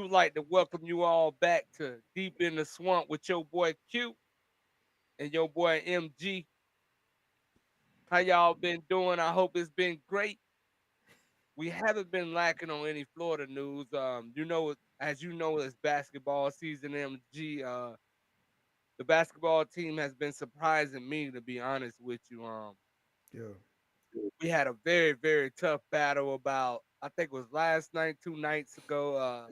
We would like to welcome you all back to Deep in the Swamp with your boy Q and your boy MG. How y'all been doing? I hope it's been great. We haven't been lacking on any Florida news. As you know, it's basketball season. MG, the basketball team has been surprising me, to be honest with you. Yeah, We had a very, very tough battle about, I think it was last night, 2 nights ago.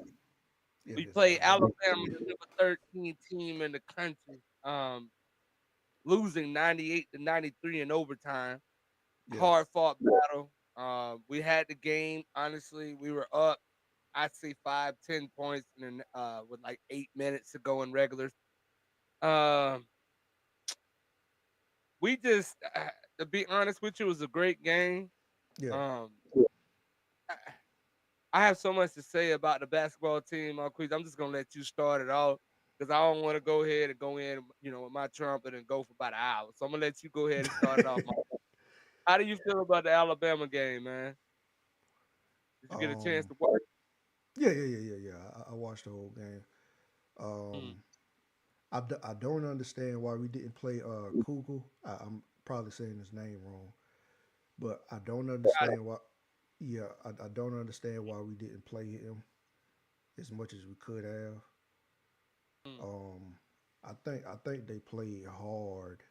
yeah, We against played Alabama. Alabama, the number 13 team in the country. Losing 98 to 93 in overtime. Yeah, Hard fought battle. We had the game. Honestly, we were up. I'd say 5, 10 points, and then with like 8 minutes to go in regulars. Um, we just, to be honest with you, it was a great game. yeah. Um, I I have so much to say about the basketball team, Quiz. I'm just gonna let you start it off because I don't want to go ahead and go in, with my trumpet and go for about an hour. So I'm gonna let you go ahead and start it off. How do you feel about the Alabama game, man? Did you get a chance um, to watch? yeah. I watched the whole game. Mm, Um, I don't understand why we didn't play Kugel. I'm probably saying his name wrong, but I don't got it. understand why. Yeah, I don't understand why we didn't play him as much as we could have. Mm, Um, I think they played hard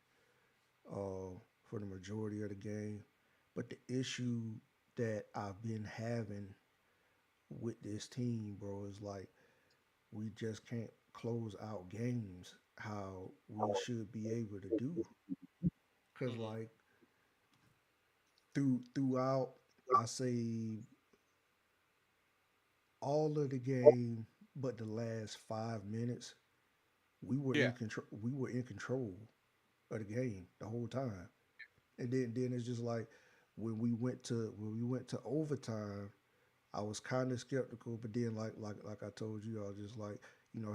for the majority of the game, but the issue that I've been having with this team, bro, is like we just can't close out games how we should be able to do. Cause mm, like throughout, I say all of the game, but the last 5 minutes, we were in yeah. control. We were in control of the game the whole time. And then it's just like when we went to overtime, I was kind of skeptical, but then like I told you, I was just like,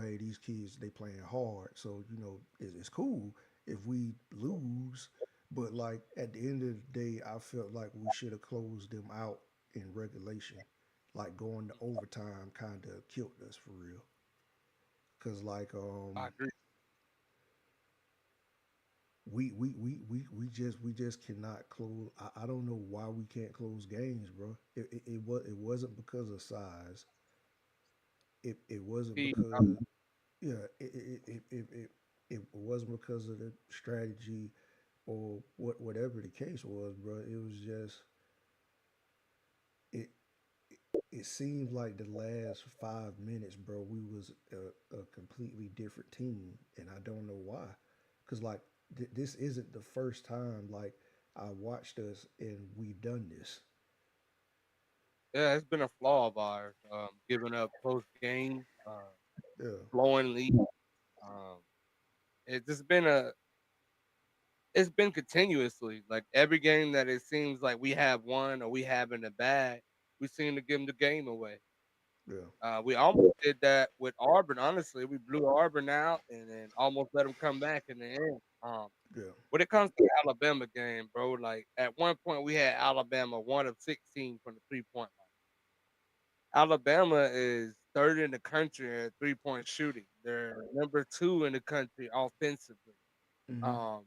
hey, these kids they playing hard, so it's cool if we lose, but like at the end of the day, I felt like we should have closed them out in regulation, like going to overtime kind of killed us for real, cause like I agree. we just cannot close. I don't know why we can't close games, bro. It wasn't because of size. It wasn't He, because yeah it wasn't because of the strategy or whatever the case was, bro. It was just it it seemed like the last 5 minutes, bro, we was a completely different team, and I don't know why, because like this isn't the first time like I watched us and we've done this. yeah, it's been a flaw of ours. Giving up close games, Yeah, blowing leads. Um, it's just been a it's been continuously like every game that it seems like we have won or we have in the bag, we seem to give them the game away. yeah, We almost did that with Auburn. Honestly, we blew Auburn out and then almost let them come back in the end. yeah, When it comes to the Alabama game, bro, like at one point we had Alabama 1 of 16 from the 3 point line. Alabama is third in the country at 3 point shooting. They're number two in the country offensively. hmm, Um,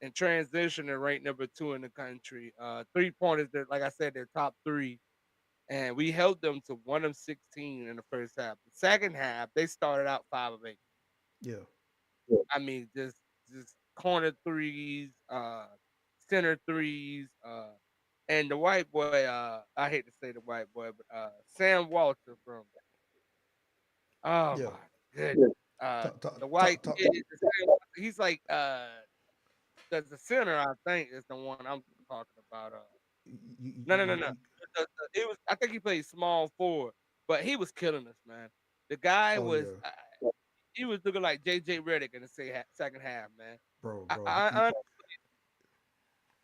in transition, they're ranked number two in the country. 3 pointers, they're like I said, they're top three, and we held them to 1 of 16 in the first half. The second half, they started out 5 of 8. yeah, I mean, just corner threes, center threes, and the white boy. I hate to say the white boy, but Sam Walter from. Oh yeah. my goodness. Talk, The talk, white talk, talk. kid, the Sam Walter, he's like the center. I think is the one I'm talking about. No. You, It was. I think he played small forward, but he was killing us, man. The guy oh was. yeah, He was looking like JJ Redick in the second half, man. bro.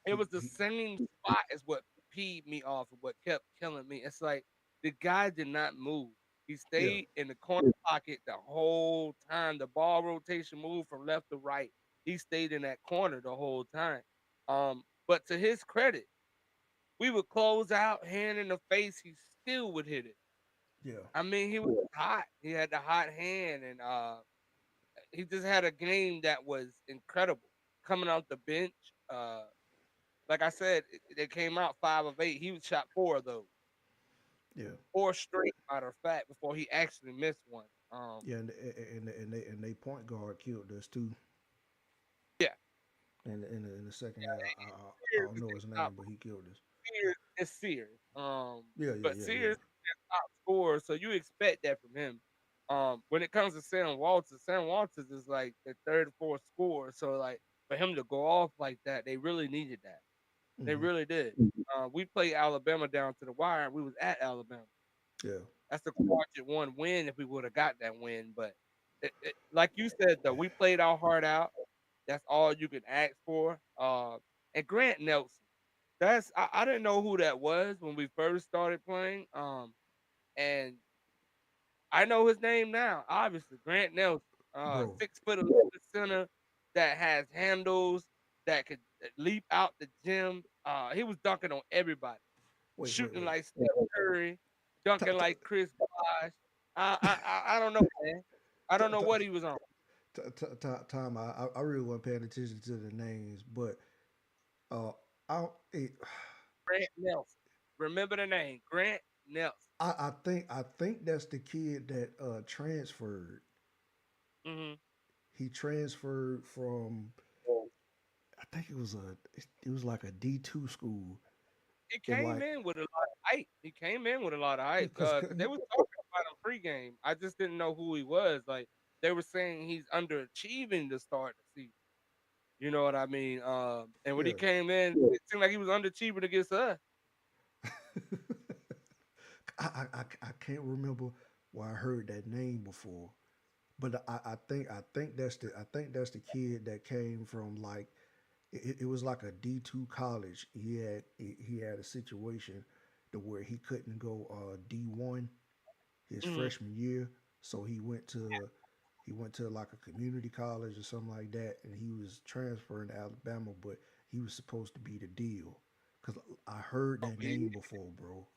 It was the He same spot as what peed me off and what kept killing me. It's like the guy did not move. He yeah, stayed in the corner pocket the whole time. The ball rotation moved from left to right. He stayed in that corner the whole time. But to his credit, we would close out, hand in the face, he still would hit it. Yeah, I mean, he was hot. He had the hot hand, and he just had a game that was incredible. Coming off the bench, like I said, they came out 5 of 8. He was shot four of those, yeah, four straight. Matter of fact, before he actually missed one. yeah, and they point guard killed us too. Yeah, In the second half, I Sears don't is know their his top. name, but he killed us. Sears is Sears. Yeah, yeah, But yeah, Sears yeah. is their top scorer, so you expect that from him. When it comes to Sam Walters is like the third, fourth scorer. So like for him to go off like that, they really needed that. They Hmm. really did. We played Alabama down to the wire. We was at Alabama. Yeah, That's the margin one win if we would have got that win. But like you said though, we played our heart out. That's all you can ask for. And Grant Nelson, I didn't know who that was when we first started playing. And I know his name now. Obviously, Grant Nelson, bro. 6 foot 11 center that has handles that could leap out the gym. He was dunking on everybody, Wait, wait, shooting wait. like Steph Curry, T- dunking t- like Chris Bosh. I don't know, man. I t- don't know t- what he was on. Time. I really wasn't paying attention to the names, but uh, I it, Grant Nelson. Remember the name, Grant Nelson. I think that's the kid that transferred. Hmm. He transferred from I think it was like a D2 school He and came like in with a lot of hype. He came in with a lot of yeah, hype cause, because they was talking about him pregame. I just didn't know who he was. Like they were saying he's underachieving to start the season. You know what I mean? And when he yeah. came in, it seemed like he was underachieving against us. I can't remember where I heard that name before, but I think that's the kid that came from like it was like a D2 college. He had a situation to where he couldn't go D1 his Hmm. freshman year, so he went to like a community college or something like that, and he was transferring to Alabama, but he was supposed to be the deal. Cause I heard Oh, that name before, bro.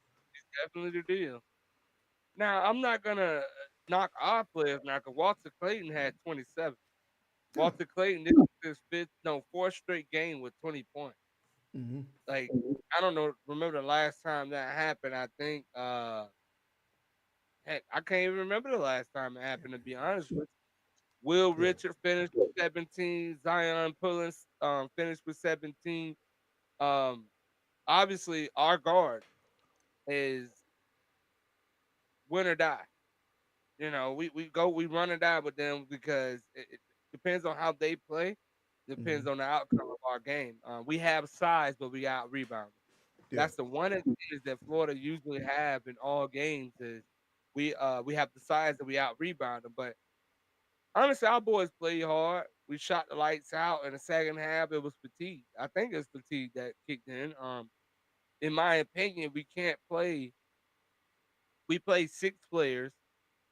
definitely the deal. Now I'm not gonna knock our players now because Walter Clayton had 27. Yeah. Walter Clayton, this is his fifth, no, fourth straight game with 20 points. Hmm. Like I don't know, remember the last time that happened? I think heck, I can't even remember the last time it happened. To be honest with you, Will Yeah. Richard finished with 17. Zion Pullins finished with 17. Um, Obviously, our guard is win or die. You know, we run or die with them because it depends on how they play. Hmm. Depends on the outcome of our game. We have size, but we got rebounding. Yeah. That's the one advantage that Florida usually have in all games is we have the size that we out rebound them. But honestly, our boys played hard. We shot the lights out in the second half. It was fatigue. I think it's fatigue that kicked in. In my opinion, we can't play. We play 6 players,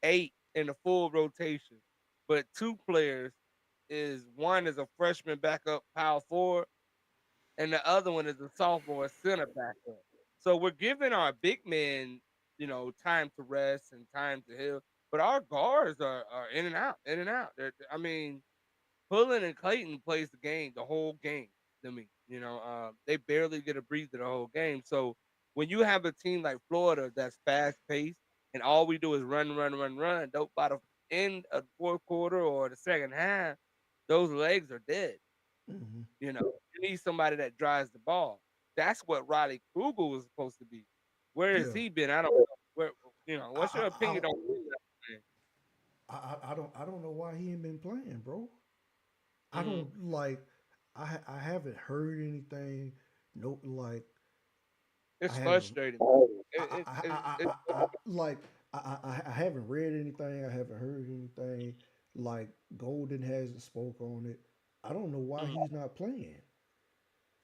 8 in the full rotation, but 2 players is one is a freshman backup power forward, and the other one is a sophomore center backup. So we're giving our big men, time to rest and time to heal. But our guards are in and out, in and out. I mean, Pullen and Clayton plays the game, the whole game to me. They barely get a breather the whole game. So when you have a team like Florida that's fast paced and all we do is run, run, run, run, by the end of the fourth quarter or the second half, those legs are dead. Hmm. You need somebody that drives the ball. That's what Riley Kugel was supposed to be. Where has Yeah. he been? I don't know. I What's I, your I opinion don't on that? I don't know why he ain't been playing, bro. I Mm-hmm. don't like. I haven't heard anything. No, like I It's haven't. frustrating. Like I haven't read anything. I haven't heard anything. Like Golden hasn't spoke on it. I don't know why Mhm. he's not playing.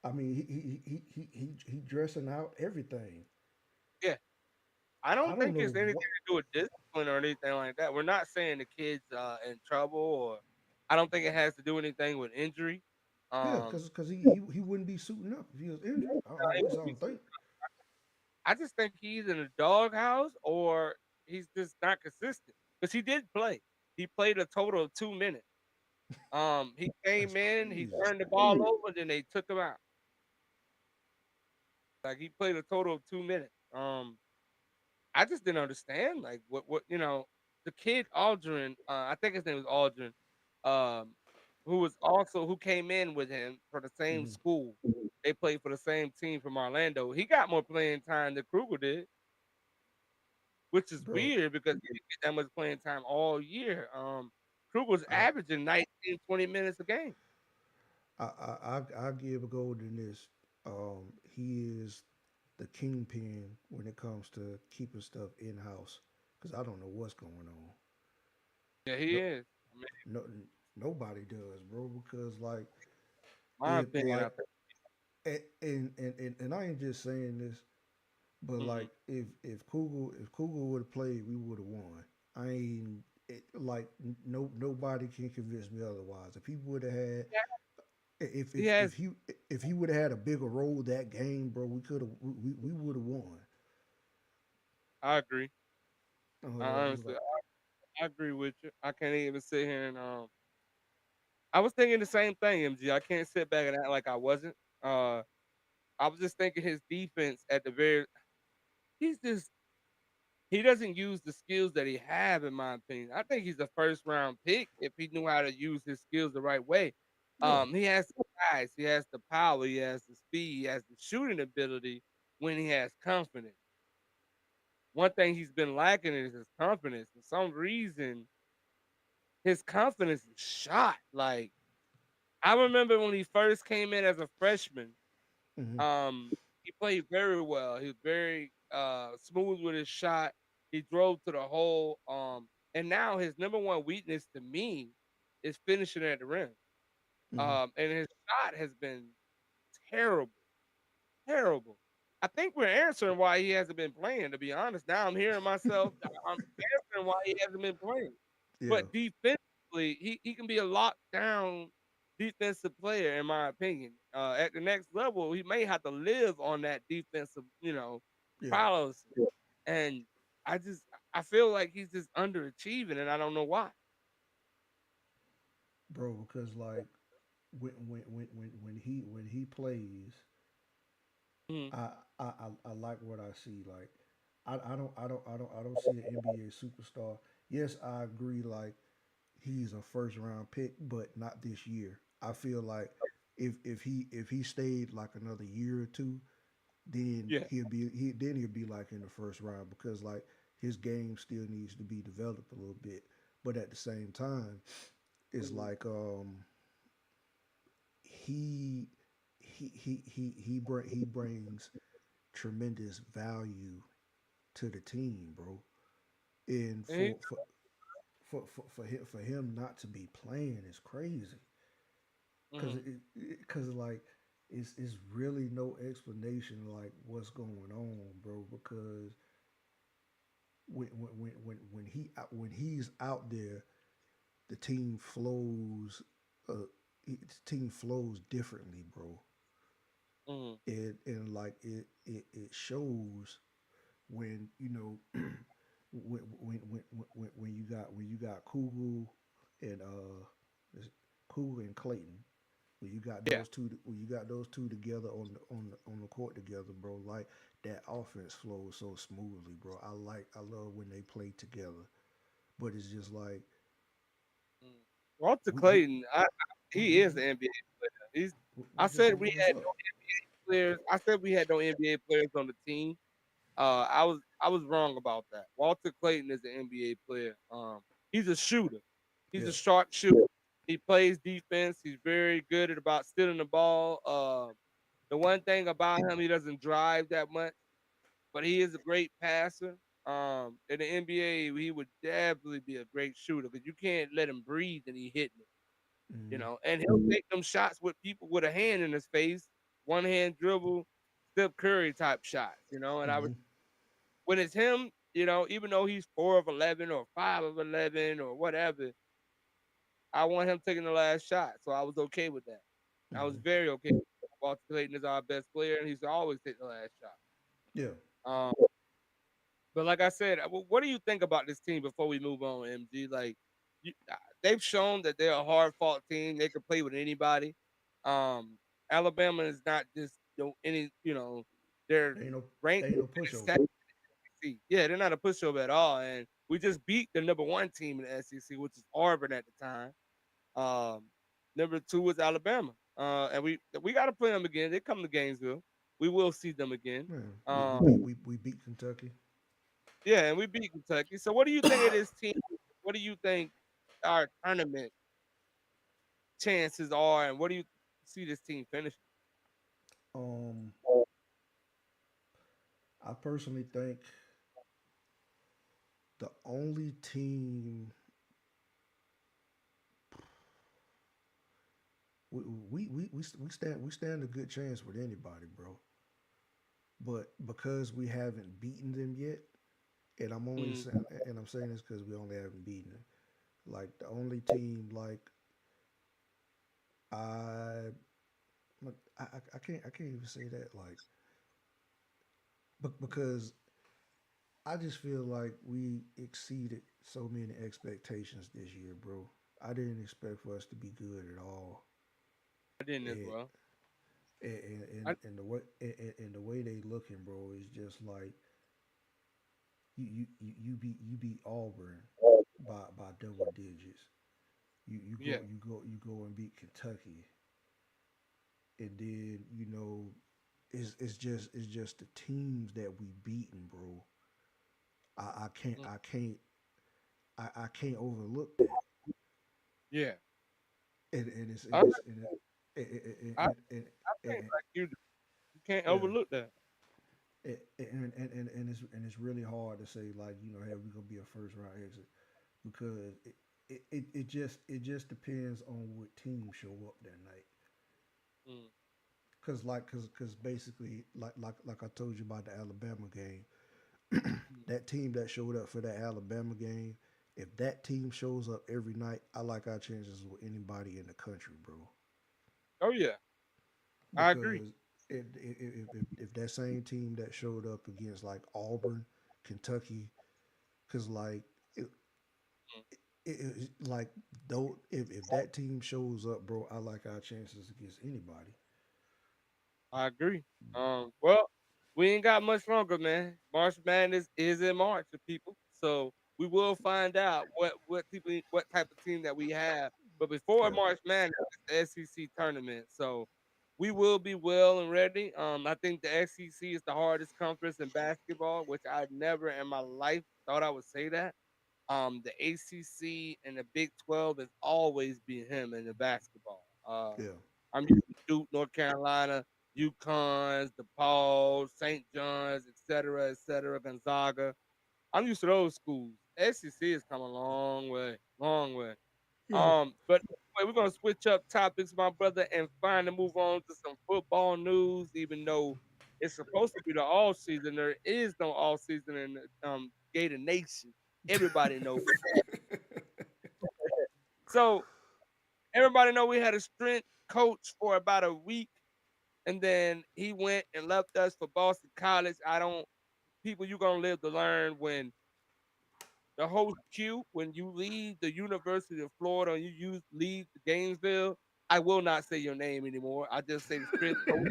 I mean, he dressing out everything. Yeah. I I don't don't think know it's anything what. to do with discipline or anything like that. We're not saying the kid's in trouble, or I don't think it has to do anything with injury. Yeah, Um, because he wouldn't be suiting up if he was injured. At he least I won't be don't think. suiting up. I just think he's in a doghouse, or he's just not consistent. Because he did play. He played a total of 2 minutes. He That's came in, he crazy. turned the ball over, then they took him out. Like he played a total of 2 minutes. I just didn't understand like what the kid Aldrin, I think his name was Aldrin, um, who came in with him for the same Hmm. school. They played for the same team from Orlando. He got more playing time than Kruger did, which is Bro, weird because he didn't get that much playing time all year. Kruger was I averaging 19, 20 minutes a game. I give a gold in this. He is the kingpin when it comes to keeping stuff in house because I don't know what's going on. Yeah, he No, is. I mean, no, nobody does, bro. Because like my if opinion, I like think. and I ain't just saying this, but Mhm. like if Kugel would have played, we would have won. I ain't like nobody can convince me otherwise. If he would have had Yeah, if he if has. if he if he would have had a bigger role that game, bro, we would have won. I agree. I It's honestly, like, I agree with you. I can't even sit here and I was thinking the same thing, MG. I can't sit back and act like I wasn't. Uh, I was just thinking his defense at the very. He's just he doesn't use the skills that he have, in my opinion. I think he's a first round pick if he knew how to use his skills the right way. yeah. He has the size, he has the power, he has the speed, he has the shooting ability when he has confidence. One thing he's been lacking is his confidence. For some reason, his confidence is shot. Like I remember when he first came in as a freshman, Hmm. he played very well. He was very smooth with his shot. He drove to the hole. And now his number one weakness to me is finishing at the rim. Hmm. And his shot has been terrible, terrible. I think we're answering why he hasn't been playing. To be honest, now I'm hearing myself. I'm answering why he hasn't been playing. Yeah, But defensively, he can be a lockdown defensive player, in my opinion. At the next level, he may have to live on that defensive, yeah, prowess. And I feel like he's just underachieving, and I don't know why. bro. Because like when he plays, Mhm. I like what I see. Like I don't see an NBA superstar. Yes, I agree. Like he's a first round pick, but not this year. I feel like if he stayed like another year or two, then Yeah. he'll be like in the first round because like his game still needs to be developed a little bit. But at the same time, it's Mhm. like he he brings tremendous value to the team, bro. And And he, for him not to be playing is crazy. Cause mhm. like it's really no explanation like what's going on, bro. Because when he's out there, the team flows. The team flows differently, bro. Mhm. And like it shows when when you got Kugel and Kugel and Clayton. Yeah. When you got those two together on the court together, bro, like that offense flows so smoothly, bro. I love when they play together. But it's just like Mhm. Walter we we Clayton, he we, is an NBA player. we I just said don't we know what's had up. no players. I said we had no NBA players on the team. I was wrong about that. Walter Clayton is an NBA player. He's a shooter. He's Yeah. a sharp shooter. He plays defense. He's very good at about stealing the ball. The one thing about him, he doesn't drive that much, but he is a great passer. In the NBA, he would definitely be a great shooter because you can't let him breathe and he hitting it. Hmm. And he'll take them shots with people with a hand in his face, one hand dribble, Steph Curry type shots. And I would Hmm. when it's him, even though he's 4 of 11 or 5 of 11 or whatever, I want him taking the last shot. So I was okay with that. I was Hmm. very okay with that. Walter Clayton is our best player, and he's always taking the last shot. Yeah. Um, But like I said, what do you think about this team before we move on, MG? Like, they've shown that they're a hard fought team. They can play with anybody. Um, Alabama is not just any they're They ain't no they ranked ain't no in the pushover. SEC. Yeah, they're not a pushover at all. And we just beat the number one team in the SEC, which is Auburn at the time. Um, Number two was Alabama. And we got to play them again. They come to Gainesville. We will see them again. Man, Um, we beat Kentucky. yeah, and we beat Kentucky. So what do you think of this team? What do you think our tournament chances are, and what do you see this team finishing? Um, I personally think the only team we stand a good chance with anybody, bro. But because we haven't beaten them yet, and Mm, I'm saying this because we only haven't beaten them. Like the only team, like I, I can't even say that, like, but because I just feel like we exceeded so many expectations this year, bro. I didn't expect for us to be good at all, I didn't as and well. I, and and the way they looking, bro, is just like you beat Auburn by double digits. yeah, You go and beat Kentucky, and then it's just the teams that we beaten, bro. I can't mm, I can't overlook that, yeah. and I, I, I think and like you, you can't yeah. overlook that. And it's really hard to say like hey, we're gonna be a first round exit because it just depends on what team show up that night. Mm, Cause basically like I told you about the Alabama game, mm. that team that showed up for that Alabama game, if that team shows up every night, I like our chances with anybody in the country, bro. Oh yeah, I agree. Because if that same team that showed up against like Auburn, Kentucky, because Mm, like though if that team shows up, bro, I like our chances against anybody. I agree. Well, we ain't got much longer, man. March Madness is in March, for people. So we will find out what type of team that we have. But before Yeah, March Madness, it's the SEC tournament. So we will be well and ready. I think the SEC is the hardest conference in basketball, which I never in my life thought I would say that. The ACC and the Big 12 has always been him in the basketball. yeah, I'm used to Duke, North Carolina, UConn's, DePaul, St. John's, et cetera, Gonzaga. I'm used to those schools. SEC has come a long way. yeah. But anyway, we're gonna switch up topics, my brother, and finally move on to some football news. Even though it's supposed to be the all season, there is no all season in the Gator Nation. Everybody knows. So everybody know we had a strength coach for about a week, and then he went and left us for Boston College. I don't People, you gonna live to learn when the host Q, when you leave the University of Florida and leave the Gainesville, I will not say your name anymore. I just say the strength coach,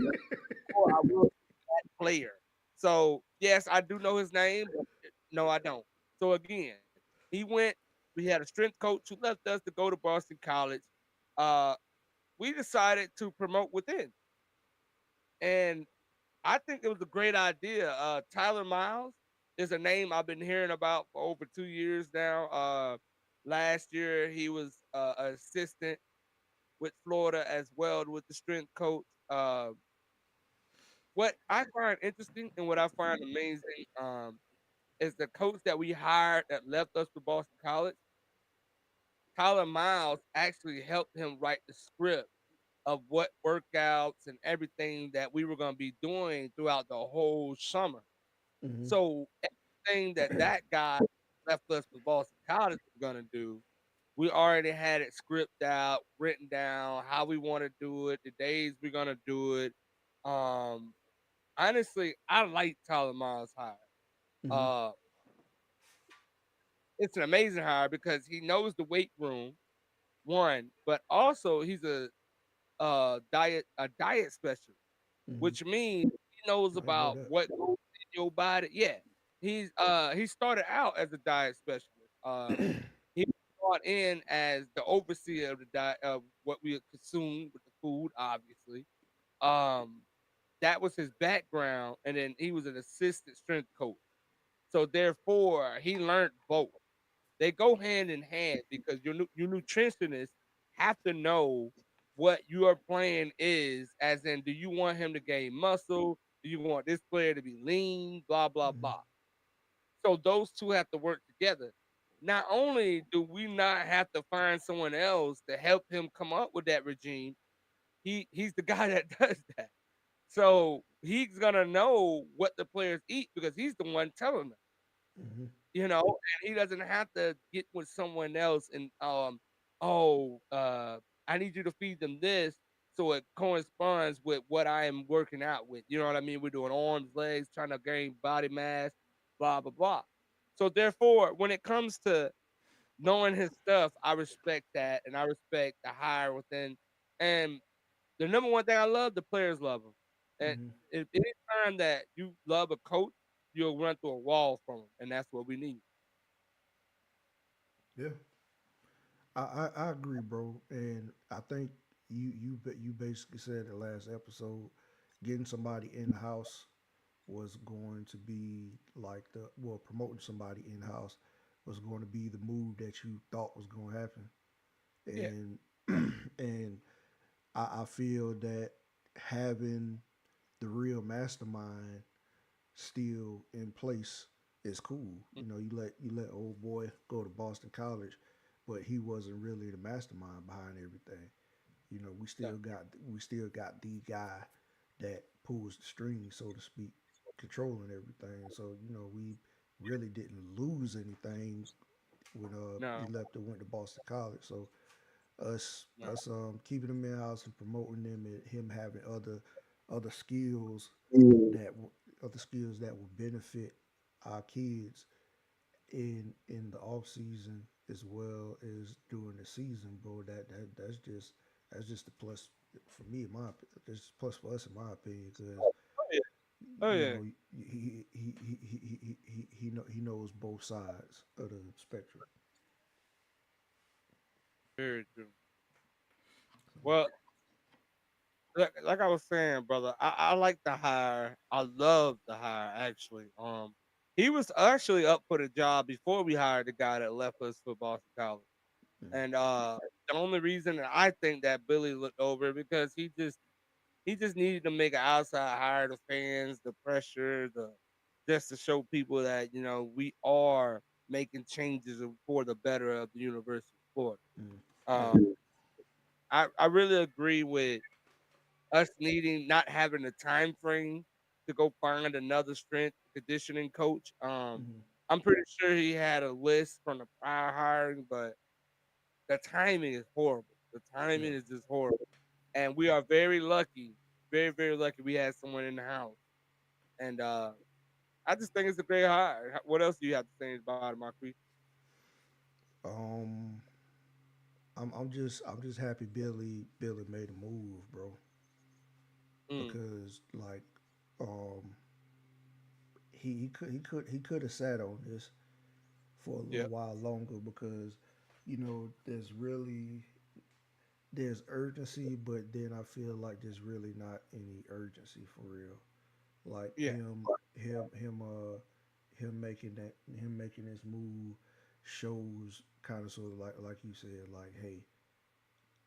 or I will say that player. So yes, I do know his name, but no, I don't. So again, he went. We had a strength coach who left us to go to Boston College. Uh, we decided to promote within, and I think it was a great idea. Tyler Miles is a name I've been hearing about for over 2 years now. Last year he was an assistant with Florida as well with the strength coach. What I find interesting and what I find amazing is the coach that we hired that left us to Boston College. Tyler Miles actually helped him write the script of what workouts and everything that we were going to be doing throughout the whole summer. Hmm. So everything that guy left us with Boston College was gonna do, we already had it scripted out, written down, how we want to do it, the days we're gonna do it. Um, Honestly, I like Tyler Miles hire. Hmm. Uh, it's an amazing hire because he knows the weight room, one, but also he's a diet specialist, Mm-hmm. which means he knows I ain't know about that. what goes in your body. Yeah, he started out as a diet specialist. He was brought in as the overseer of the diet of what we consume with the food, obviously. Um, that was his background, and then he was an assistant strength coach. So therefore, he learned both. They go hand in hand because your nutritionists have to know what your plan is. As in, do you want him to gain muscle? Do you want this player to be lean? Blah blah Mm-hmm. blah. So those two have to work together. Not only do we not have to find someone else to help him come up with that regime, he's the guy that does that. So he's gonna know what the players eat because he's the one telling them, Mm-hmm. and he doesn't have to get with someone else and oh, I need you to feed them this so it corresponds with what I am working out with. You know what I mean? We're doing arms, legs, trying to gain body mass, blah blah blah. So therefore, when it comes to knowing his stuff, I respect that and I respect the hire within. And the number one thing I love, the players love him. And Mm-hmm. if any time that you love a coach, you'll run through a wall from him, and that's what we need. Yeah, I agree, bro. And I think you basically said the last episode, getting somebody in house was going to be like the well promoting somebody in house was going to be the move that you thought was going to happen. Yeah. And and I feel that having the real mastermind still in place is cool. Mm, You let old boy go to Boston College, but he wasn't really the mastermind behind everything. We yeah. still got the guy that pulls the strings, so to speak, controlling everything. So we really didn't lose anything when he No, left and went to Boston College. So us no. us keeping him in house and promoting him and him having other skills other skills that will benefit our kids in the off season as well as during the season, bro. That's just a plus for me. That's a plus for us in my opinion because Oh yeah. Oh you yeah. know he knows both sides of the spectrum. Very true. Well, like I was saying, brother, I like the hire. I love the hire actually. He was actually up for the job before we hired the guy that left us for Boston College. Mm, And the only reason that I think that Billy looked over because he just needed to make an outside hire, the fans, the pressure, the just to show people that we are making changes for the better of the University of Florida. mm, yeah. Um, I really agree with us needing not having a time frame to go find another strength conditioning coach. Mm, I'm pretty sure he had a list from the prior hiring, but the timing is horrible. The yeah. timing is just horrible, and we are very lucky, very very lucky. We had someone in the house, and I just think it's a great hire. What else do you have to say about it, Marquis? Um, I'm just happy Billy made a move, bro. Mm, Because like um he could have sat on this for a little yeah, while longer because there's urgency, but then I feel like there's really not any urgency for real. Like yeah, him making this move shows kind of sort of like you said, like, hey,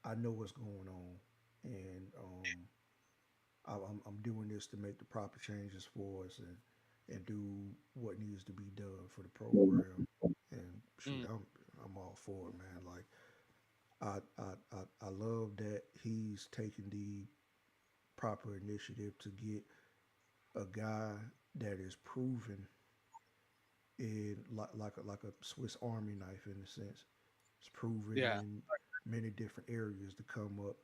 I know what's going on, and I'm doing this to make the proper changes for us and do what needs to be done for the program. And shoot, mm, I'm all for it, man. Like I love that he's taking the proper initiative to get a guy that is proven in like a Swiss Army knife in a sense. It's proven yeah, in many different areas to come up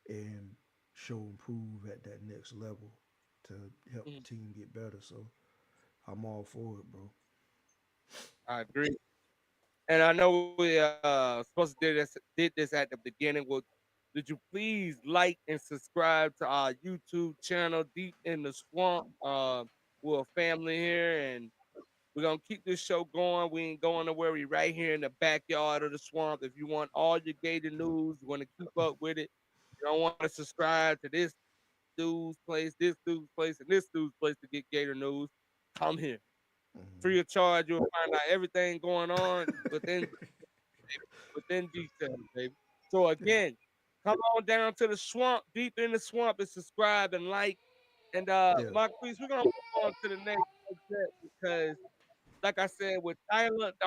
and show and prove at that next level to help the mm, team get better. So I'm all for it, bro. I agree. And I know we supposed to did this at the beginning. Would you please like and subscribe to our YouTube channel, Deep in the Swamp? We're a family here, and we're gonna keep this show going. We ain't going nowhere. We right here in the backyard of the swamp. If you want all your Gator news, you want to keep up with it. You don't want to subscribe to this dude's place, this dude's place, and this dude's place to get Gator news. Come here, Mm-hmm. free of charge. You'll find out everything going on within detail, baby. So Yeah, again, come on down to the swamp, deep in the swamp, and subscribe and like. And yeah, Marquise, we're gonna move on to the next subject because, like I said, with Tyler, the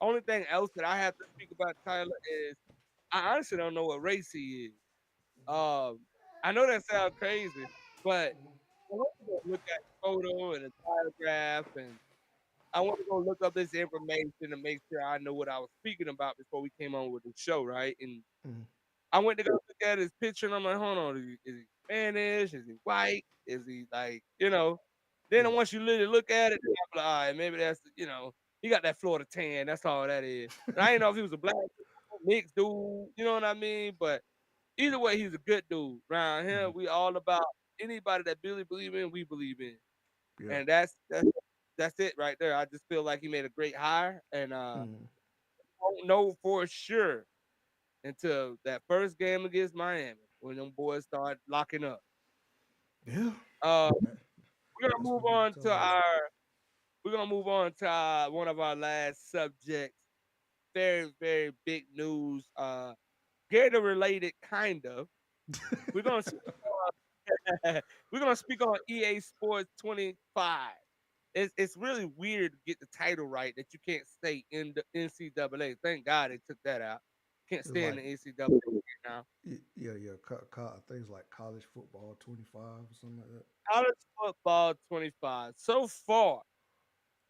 only thing else that I have to speak about Tyler is I honestly don't know what race he is. Um, I know that sounds crazy, but I want to go look at the photo and the diagraph, and I want to go look up this information to make sure I know what I was speaking about before we came on with the show, right? And mm-hmm. I went to go look at his picture, and I'm like, hold on, is he Spanish? Is he white? Is he like, Then Yeah, once you literally look at it, I'm like, all right, maybe he got that Florida tan. That's all that is. And I didn't know if he was a black dude, mixed dude, you know what I mean? But either way, he's a good dude. Around here, mm-hmm. we all about anybody that Billy believe in, we believe in, Yeah, and that's it right there. I just feel like he made a great hire, and mm-hmm. won't know for sure until that first game against Miami when them boys start locking up. Yeah. Uh, That, we're gonna that's move gonna be the on to time. our we're gonna move on to one of our last subjects. Very very big news. Gator related, kind of. We're gonna speak we're gonna speak on EA Sports 25. It's really weird to get the title right that you can't stay in the NCAA. Thank God they took that out. Can't It's stay in like, the NCAA now. yeah, yeah. Things like college football 25 or something like that. College football 25. So far,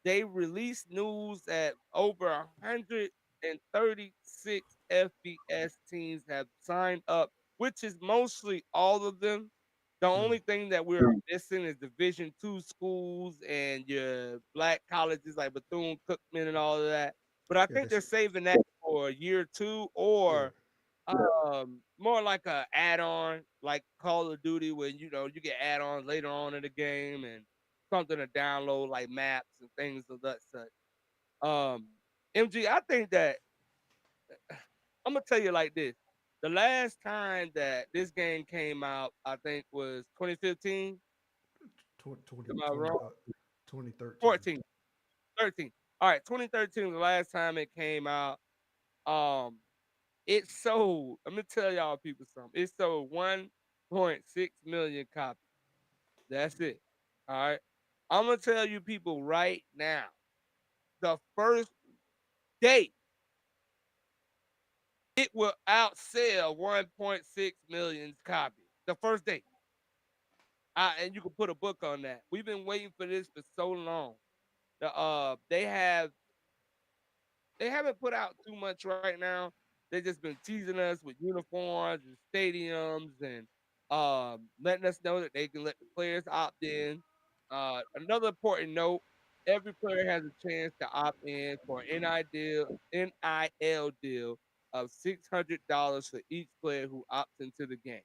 they released news that over 136 FBS teams have signed up, which is mostly all of them. The Really? only thing that we're missing is Division II schools and your black colleges like Bethune-Cookman and all of that. But I Yeah, think that's they're saving that for year two yeah. or more like a add-on, like Call of Duty, when you get add-ons later on in the game and something to download like maps and things of that such. MG, I think that I'm gonna tell you like this: the last time that this game came out, I think was 2015. 20, Am I 20, wrong? 2013. 14, 13. All right, 2013 was the last time it came out. Um, it sold. I'm gonna tell y'all people something. It sold 1.6 million copies. That's it. All right. I'm gonna tell you people right now. The first day it will outsell 1.6 million copies. The first day. And you can put a book on that. We've been waiting for this for so long. They haven't put out too much right now. They just been teasing us with uniforms and stadiums and letting us know that they can let the players opt in. Another important note: every player has a chance to opt in for an NIL deal of $600 for each player who opts into the game.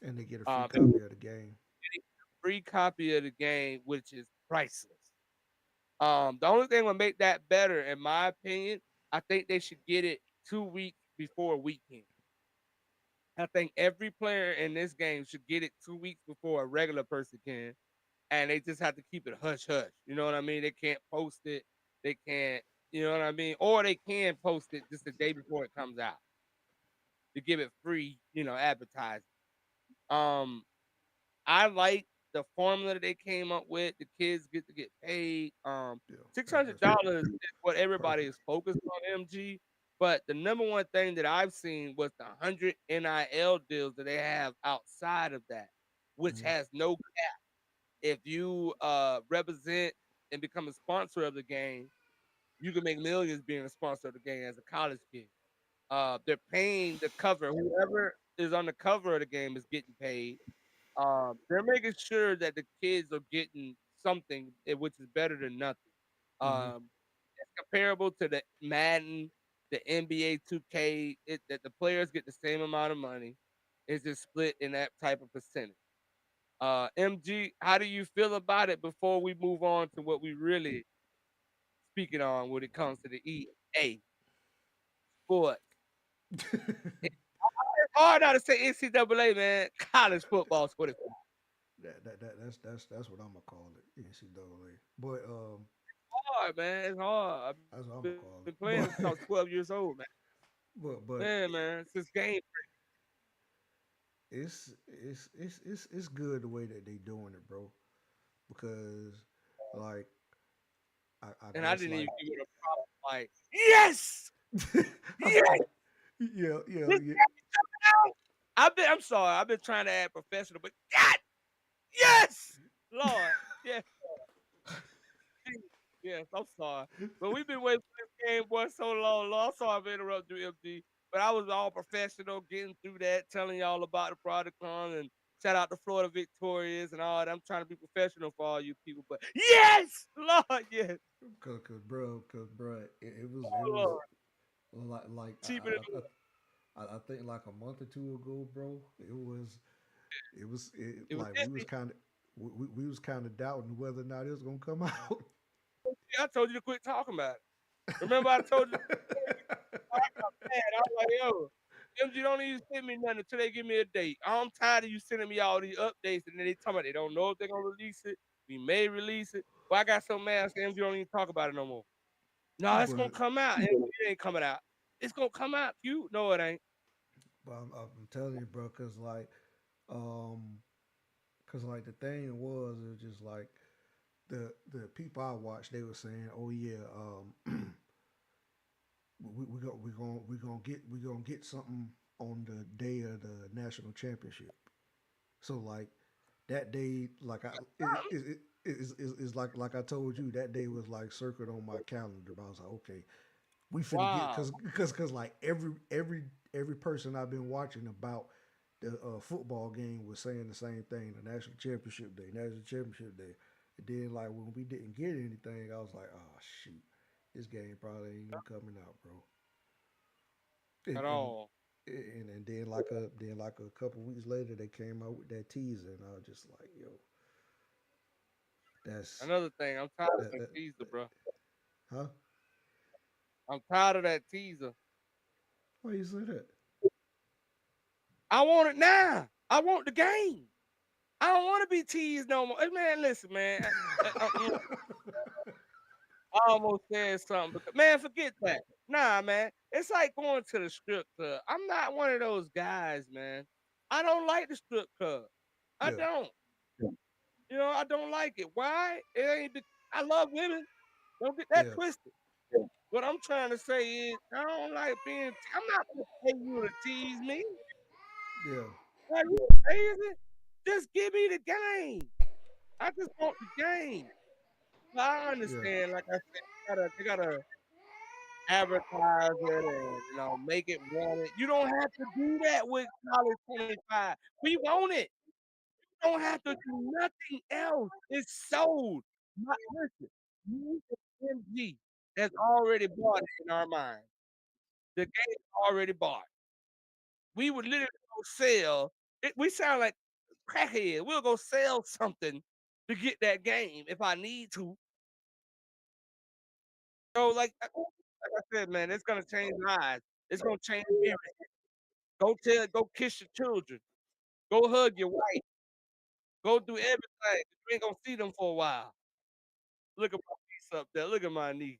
And they get a free And copy of the game. a free copy of the game, which is priceless. The only thing would make that better, in my opinion, I think they should get it 2 weeks before weekend. I think every player in this game should get it 2 weeks before a regular person can, and they just have to keep it hush hush. You know what I mean? They can't post it. They can't. You know what I mean? Or they can post it just the day before it comes out to give it free. Advertising. Um, I like the formula that they came up with. The kids get to get paid. Yeah, Six hundred that's dollars is what everybody perfect. is focused on, MG. But the number one thing that I've seen was the 100 NIL deals that they have outside of that, which Mm-hmm. has no. If you represent and become a sponsor of the game, you can make millions being a sponsor of the game as a college kid. They're paying the cover. Whoever is on the cover of the game is getting paid. They're making sure that the kids are getting something, which is better than nothing. Mm-hmm. It's comparable to the Madden. the NBA 2K, that the players get the same amount of money. It's just split in that type of percentage. MG, how do you feel about it before we move on to what we really speaking on when it comes to the EA sports? It's hard not to say NCAA, man. College football 25. That's what I'm gonna call it, NCAA. But Hard, man. It's hard. I've been that's what playing I'm gonna since I call was it. 12 years old, man. But Man, since game. it's good the way that they doing it, bro. Because like I And I guess didn't like even give it a proper like, yes! I Yes! said, yeah, yeah, This yeah. out. I'm sorry, I've been trying to act professional, but God, yes! Lord, yes, yes, I'm sorry. But we've been waiting for this game, boy, so long, Lord. I'm sorry for interrupting you, MD. But I was all professional, getting through that, telling y'all about the product on, and shout out to Florida Victorious and all that. I'm trying to be professional for all you people, but yes, Lord, yes, Cause bro, it oh was Lord, like cheaper than I think like a month or two ago, bro. It it was like Disney. we was kind of doubting whether or not it was gonna come out. I told you to quit talking about it. Remember, I told you I got mad. I was like, yo, MG don't even send me nothing until they give me a date. I'm tired of you sending me all these updates and then they talking about they don't know if they're gonna release it. We may release it. Well, I got so mad, I said, MG don't even talk about it no more. No, it's gonna but come out. MG ain't coming out. It's gonna come out. You no, it ain't. I'm telling you, bro, um, cause like the thing was, it was just like the people I watched, they were saying, oh yeah, we gonna get something on the day of the national championship. So like that day, like it's like I told you, that day was like circled on my calendar. But I was like, okay, we finna get Wow. cause like every person I've been watching about the football game was saying the same thing: the national championship day, national championship day. And then like when we didn't get anything, I was like, oh shoot, this game probably ain't even coming out, bro. At And and all. and then like a couple weeks later, they came out with that teaser, and I was just like, yo, that's Another thing, I'm tired of that that that, teaser, that bro. huh? I'm tired of that teaser. Why you say that? I want it now. I want the game. I don't want to be teased no more. Man, listen, man. I almost said something because man, forget that. Nah, man. It's like going to the strip club. I'm not one of those guys, man. I don't like the strip club. I Yeah, don't. I don't like it. Why? It ain't. I love women. Don't get that yeah, twisted. What I'm trying to say is, I don't like being. I'm not gonna pay you to tease me. yeah, Are you crazy? Just give me the game. I just want the game. I yeah, understand. Like I said, they gotta advertise it and make it wanted. You don't have to do that with College 25. We want it. You don't have to do nothing else. It's sold. Listen, you the MG that's already bought it in our mind. The game already bought. We would literally go sell. We sound like crackheads. We'll go sell something to get that game if I need to. So like I said, man, it's gonna change lives. It's gonna change everything. Go kiss your children. Go hug your wife. Go do everything. You ain't gonna see them for a while. Look at my niece up there. Look at my niece.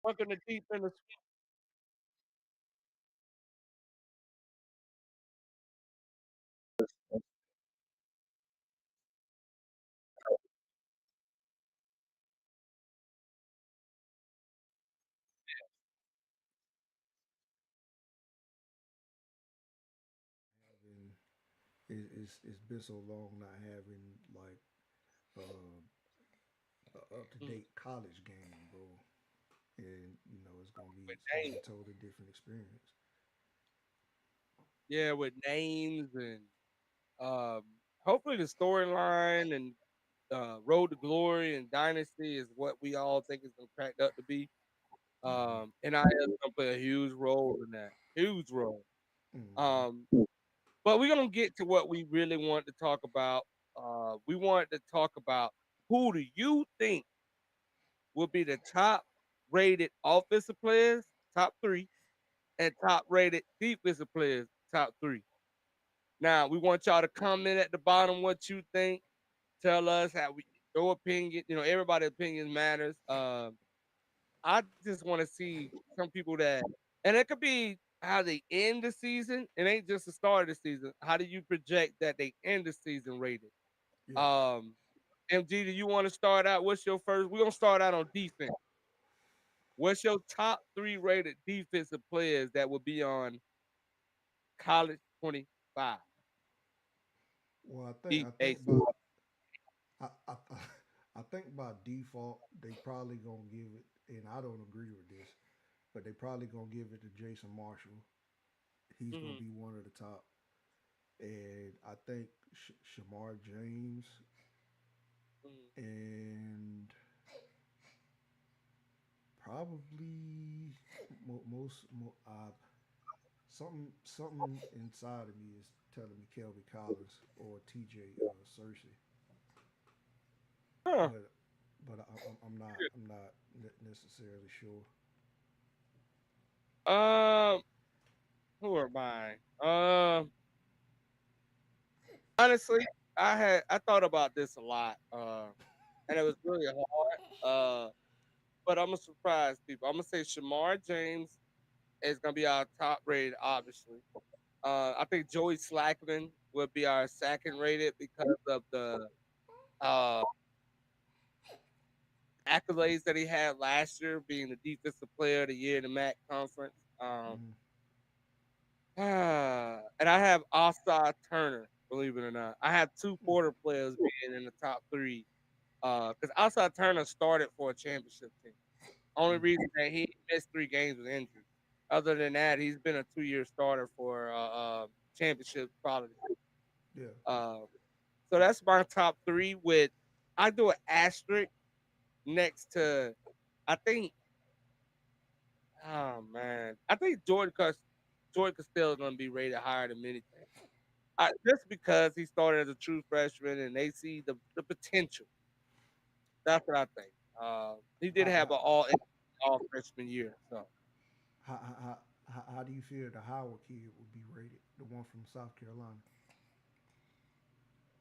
Fucking the deep in the and it's been so long not having like a up to mm, date college game, bro. And with it's gonna be names. totally different experience. Yeah, with names and hopefully the storyline and Road to Glory and Dynasty is what we all think is gonna crack up to be. Mm-hmm. NIL is gonna play a huge role in that, huge role. Mm-hmm. Um, but we're gonna get to what we really want to talk about. We wanted to talk about who do you think will be the top rated offensive players, top three, and top rated defensive players, top three. Now we want y'all to comment at the bottom what you think. Tell us how we your opinion. You know, everybody's opinion matters. I just want to see some people that, and it could be how they end the season. It ain't just the start of the season. How do you project that they end the season rated? Yeah. Um, MG, do you want to start out? What's your first? We're gonna start out on defense. What's your top three rated defensive players that will be on college 25? Well, I think DAC. by I I think by default they probably gonna give it, and I don't agree with this, but they probably gonna give it to Jason Marshall. He's gonna Mm-hmm. be one of the top, and I think Shamar James Mm-hmm. and probably something inside of me is telling me Kelby Collins or TJ Cersei, Huh. but I'm not necessarily sure. Um, who are mine? Honestly, I thought about this a lot. And it was really hard. But I'm gonna surprise people. I'm gonna say Shamar James is gonna be our top rated, obviously. I think Joey Slackman would be our second rated because of the uh, accolades that he had last year, being the defensive player of the year in the MAC conference. Mm-hmm. And I have Osai Turner, believe it or not. I have two Porter players being in the top three. Because Osai Turner started for a championship team. Only Mm-hmm. reason that he missed 3 games was injury. Other than that, he's been a 2 year starter for championship quality. Yeah, Uh, so that's my top three. With I do an asterisk next to, I think, oh man, I think Jordan Castell is going to be rated higher than many things. Just because he started as a true freshman and they see the potential. That's what I think. He did how have how an all freshman year. So how how, how do you feel the Howard kid would be rated? The one from South Carolina.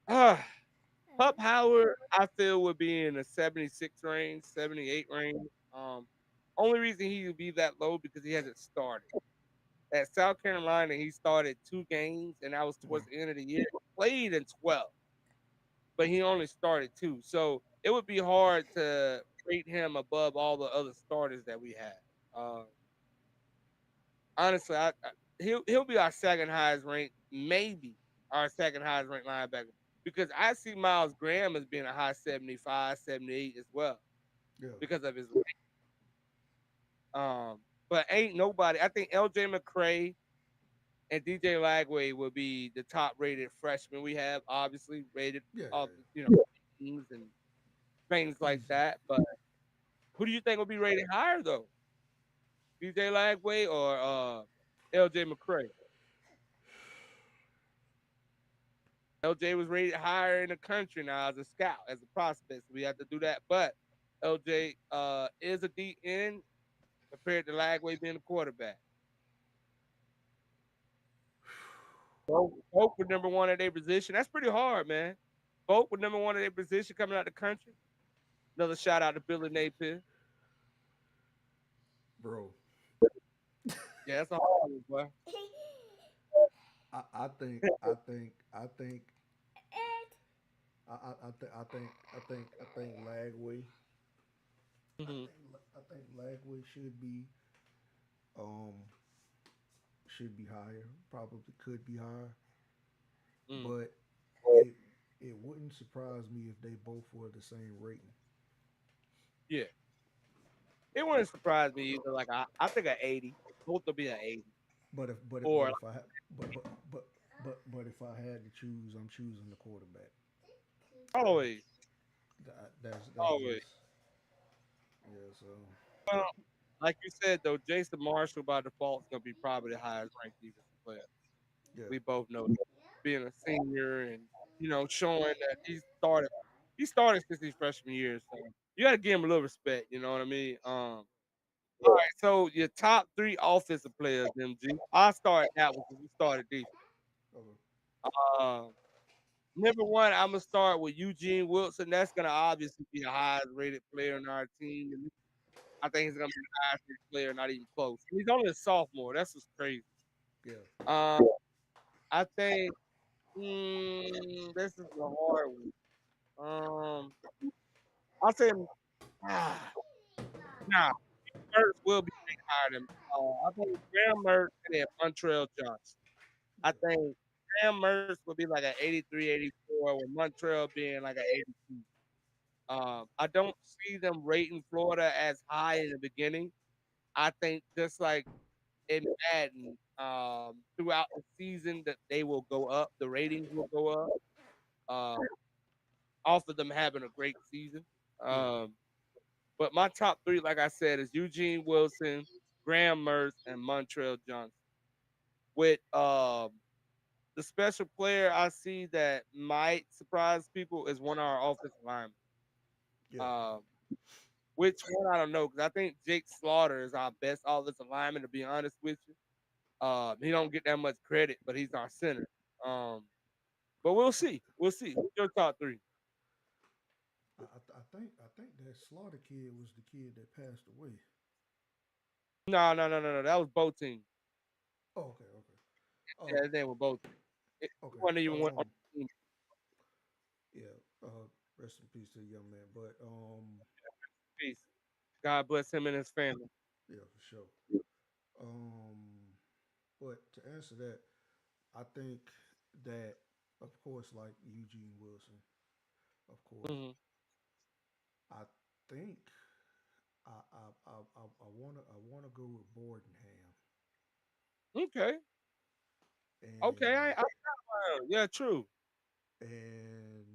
uh, Pup Howard, I feel would be in the 76 range, 78 range. Only reason he would be that low because he hasn't started. At South Carolina, he started 2 games, and that was Yeah, towards the end of the year. He played in 12, but he only started two. So it would be hard to rate him above all the other starters that we have. Uh, Honestly, he'll be our second highest ranked, maybe our second highest ranked linebacker because I see Miles Graham as being a high 75, 78 as well yeah. because of his but ain't nobody. I think LJ McCray and DJ Lagway will be the top rated freshmen we have, obviously rated Yeah, off yeah, teams and things yeah. like Easy. that. But who do you think will be rated higher though? DJ Lagway or LJ McCray? LJ was rated higher in the country now as a scout, as a prospect. So we have to do that. But LJ is a D end compared to Lagway being a quarterback. Both were number one at their position. That's pretty hard, man. Both were number one at their position coming out the country. Another shout out to Billy Napier. Bro, Yeah, that's a hard one, boy. I think Lagway. Mm-hmm. I think Lagway um should be higher. Probably could be higher, Mm. but it it wouldn't surprise me if they both were the same rating. Yeah. It wouldn't surprise me either. Like I think an 80. Both will be an 80. But Or if I ha- but if I had to choose, I'm choosing the quarterback. always. That's always. just yeah. So Well, like you said though, Jason Marshall by default is gonna be probably the highest ranked defensive player. yeah, We both know that. Being a senior and showing that he started since his freshman year, so you gotta give him a little respect, you know what I mean? All right, so your top three offensive players, MG. I start that one because we started defense. okay, Um, Number one, I'm gonna start with Eugene Wilson. That's gonna obviously be the highest rated player in our team, and I think he's gonna be the highest rated player, not even close. And he's only a sophomore. That's just crazy. yeah, Um, I think this is a hard one. I'll say ah, nah. Mertz will be ranked higher than. I think Graham Mertz and then Montrell Johnson. I yeah, think Graham Mertz would be like an 83, 84, with Montrell being like an 82. I don't see them rating Florida as high in the beginning. I think just like in Madden, throughout the season that they will go up, the ratings will go up. Um, off of them having a great season. yeah, Um, but my top three, like I said, is Eugene Wilson, Graham Mertz, and Montrell Johnson. With the special player I see that might surprise people is one of our offensive linemen. yeah. Um, which one I don't know because I think Jake Slaughter is our best offensive lineman. To be honest with you, he don't get that much credit, but he's our center. Um, but we'll see. We'll see. Who's your top three? I think that Slaughter kid was the kid that passed away. No, no, no, no, no. That was both teams. Oh, okay, okay. Yeah, Oh, his name was both. He okay. wasn't even one on the team. Yeah. Rest in peace to the young man. But Peace. God bless him and his family. yeah, for sure. Um, but to answer that, I think that of course, like Eugene Wilson, of course, Hmm. I think I wanna go with Bordenham, Okay. Okay. and Yeah. True. and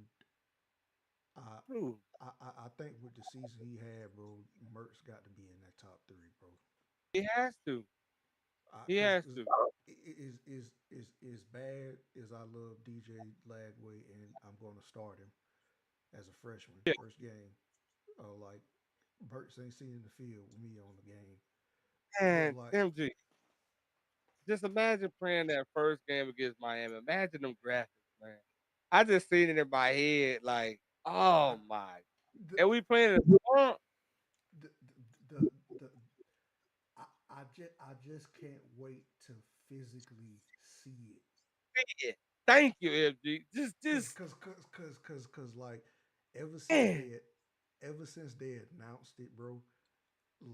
I True. I think with the season he had, bro, Mertz got to be in that top three, bro. He has to. He Cause, has cause to. is bad as I love DJ Lagway and I'm gonna start him as a freshman, Yeah. first game. Like Mertz ain't seen in the field with me on the game, but And like MG, just imagine playing that first game against Miami. Imagine them graphics, man. I just seen it in my head, like, I oh my. the And we playing in the swamp. the the I just can't wait to physically see it. Yeah. Thank you, MG. Cause, Just cause, cause, cause, cause, cause, like, ever since man. they had, ever since they announced it, bro,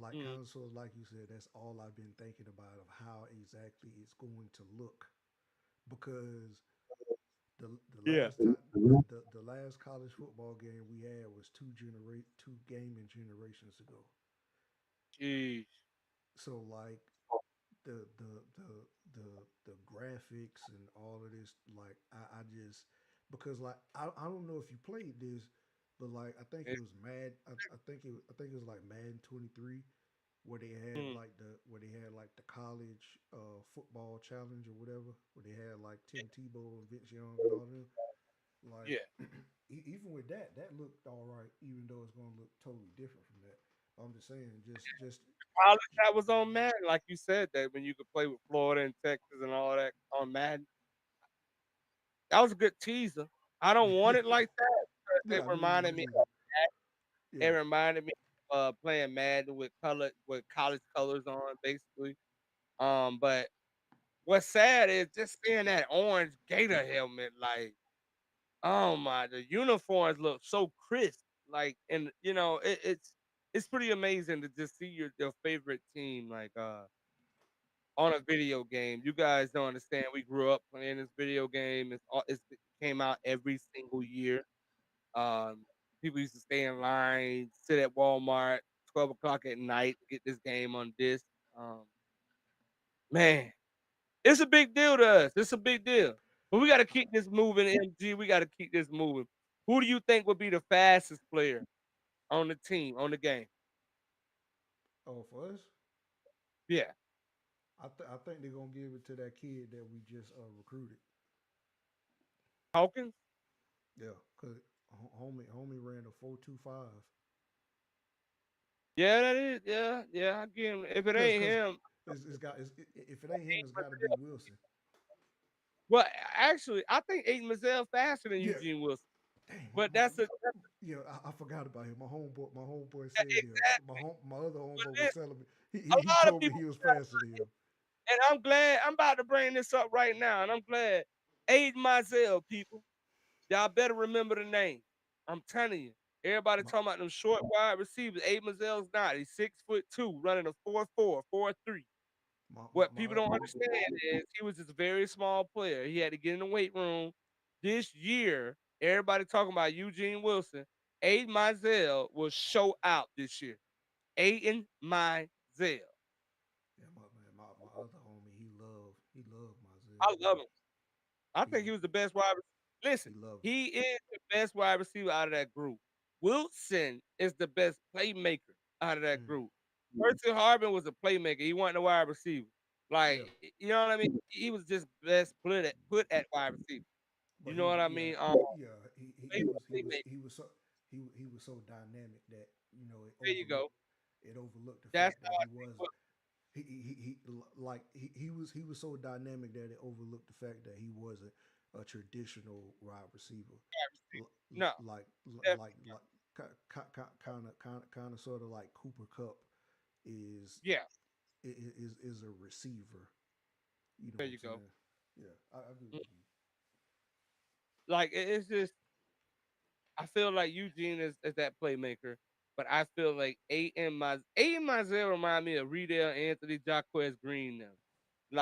like, Mm, kind of sort of like you said, that's all I've been thinking about of how exactly it's going to look. Because the yeah. last time the last college football game we had was two gaming generations ago. Jeez. So like the the the the graphics and all of this, like I just because like I don't know if you played this, but like I think it was Mad I think it was like Madden 23 where they had Mm, like the college football challenge or whatever, where they had like Tim Tebow and Vince Young and all of them. Like yeah. even with that, that looked all right, even though it's gonna look totally different from that. I'm just saying, just College that was on Madden, like you said, that when you could play with Florida and Texas and all that on Madden. That was a good teaser. I don't want it like that because yeah, it reminded me me neither. of that. It Yeah, reminded me of, playing Madden with college colors on, basically. But what's sad is just seeing that orange Gator helmet, like, oh my, the uniforms look so crisp, like, and it's pretty amazing to just see your favorite team, like, on a video game. You guys don't understand. We grew up playing this video game. It came out every single year. Um, People used to stay in line, sit at Walmart 12 o'clock at night to get this game on disc. Um, Man, it's a big deal to us. It's a big deal. But we got to keep this moving, MG. We got to keep this moving. Who do you think would be the fastest player on the team on the game? Oh, for us, Yeah, I think they're gonna give it to that kid that we just recruited. Hawkins. Yeah, cause homie ran a 4.25. Yeah, that is. Yeah, yeah. I get him. If it ain't Cause him, if it ain't him, it's got to be Wilson. well, actually, I think Aiden Mazel faster than Yeah, Eugene Wilson. dang, But that's a yeah, I forgot about him. My homeboy said him. exactly. My other But homeboy was listen, telling me a he lot of told me people, he was faster than him. and I'm glad. I'm about to bring this up right now, and I'm glad. Aiden Mazel, people, y'all better remember the name. I'm telling you. Everybody My talking about them short wide receivers. Aiden Mazel's not. He's 6'2", running a 4.4, 4.3. my my, What my people other don't understand is he was just a very small player. He had to get in the weight room. This year, everybody talking about Eugene Wilson. Aiden Mizell will show out this year. Aiden Mizell. yeah, my other homie, he loved I Myzel, love bro. him. I think he He was the best wide receiver. Listen, he loved him. he is the best wide receiver out of that group. Wilson is the best playmaker out of that Mm, group. Percy Harvin was a playmaker. He wasn't a wide receiver. Like, yeah, you know what I mean? He was just best put at wide receiver. You but know what I yeah, mean? yeah, He was a playmaker. he was so he was so dynamic that There you go. it overlooked the That's fact that how I he think was what he was so dynamic that it overlooked the fact that he wasn't a traditional wide receiver, wide receiver. No, definitely. like kind of sort of like Cooper Cup is Yeah, is a receiver. You know there what I'm you go. saying? Yeah, I agree Mm. with you. Like it's just I feel like Eugene is that playmaker, but I feel like A.M. Mizell remind me of Riedel Anthony, Jaquez Green now.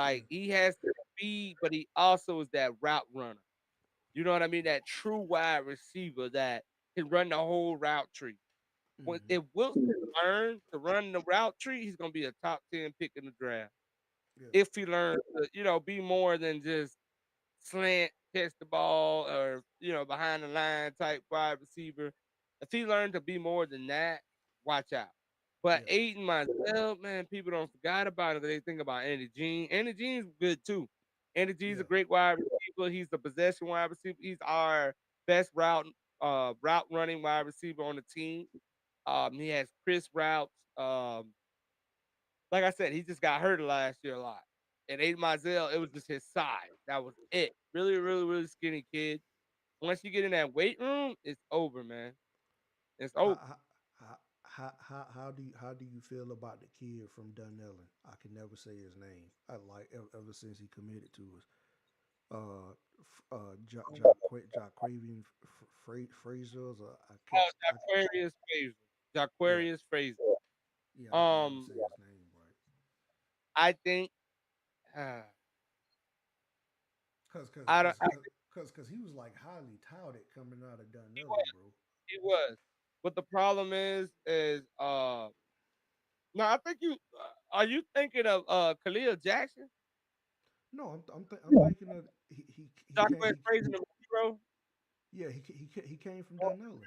Yeah. Like he has the speed, but he also is that route runner. You know what I mean? That true wide receiver that can run the whole route tree. When Hmm. if Wilson learns to run the route tree, he's gonna be a top 10 pick in the draft. Yeah. If he learns to, be more than just slant, catch the ball, or behind the line type wide receiver. If he learned to be more than that, watch out. But Yeah. Aiden myself, man, people don't forgot about it. They think about Andy Jean. Andy Jean's good too. Andy Jean's a Yeah. great wide receiver. He's the possession wide receiver. He's our best route running wide receiver on the team. He has crisp routes. Like I said, he just got hurt last year a lot. And Aiden Mizell, it was just his size. That was it. Really, really, really skinny kid. Once you get in that weight room, it's over, man. It's over. How how do you feel about the kid from Dunellen? I can never say his name. I like ever since he committed to us. Jaquavian Frazier's. I can't. Oh, Jaquarius Frazier. Yeah, Jaquarius Frazier. yeah. I can never Um, say his name right. I think uh, Cause cause I don't. cause cause cause he was like highly touted coming out of He was. Dunellen, bro. He was. But the problem is no, I think you are you thinking of Khalil Jackson? No, I'm thinking of he can't Jaquarius Frazier number 0? yeah he came from Dunellen.